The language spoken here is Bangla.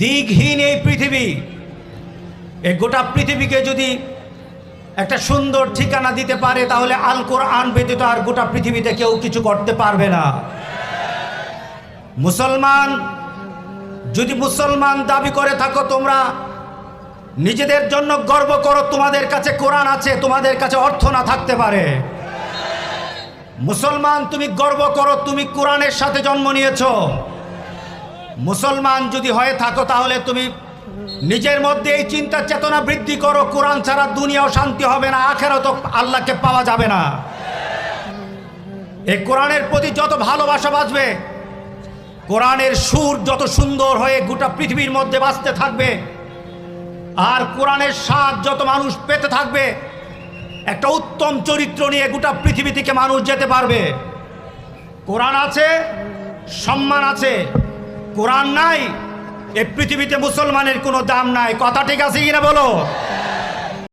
দিকহীন এই পৃথিবী, এই গোটা পৃথিবীকে যদি একটা সুন্দর ঠিকানা দিতে পারে তাহলে আল কোরআন ব্যতীত আর গোটা পৃথিবীতে কেউ কিছু করতে পারবে না। মুসলমান যদি মুসলমান দাবি করে থাকো, তোমরা নিজেদের জন্য গর্ব করো, তোমাদের কাছে কোরআন আছে, তোমাদের কাছে অর্থ না থাকতে পারে। মুসলমান তুমি গর্ব করো, তুমি কোরআনের সাথে জন্ম নিয়েছো। মুসলমান যদি হয়ে থাকো তাহলে তুমি নিজের মধ্যে এই চিন্তা চেতনা বৃদ্ধি করো, কোরআন ছাড়া দুনিয়াও শান্তি হবে না, আখেরাতেও আল্লাহকে পাওয়া যাবে না। এই কোরআনের প্রতি যত ভালোবাসা বাঁচবে, কোরআনের সুর যত সুন্দর হয়ে গোটা পৃথিবীর মধ্যে বাঁচতে থাকবে, আর কোরআনের স্বাদ যত মানুষ পেতে থাকবে, একটা উত্তম চরিত্র নিয়ে গোটা পৃথিবী থেকে মানুষ যেতে পারবে। কোরআন আছে, সম্মান আছে, কোরআন নাই, এই পৃথিবীতে মুসলমানের কোনো দাম নাই। কথা ঠিক আছে কিনা বলো?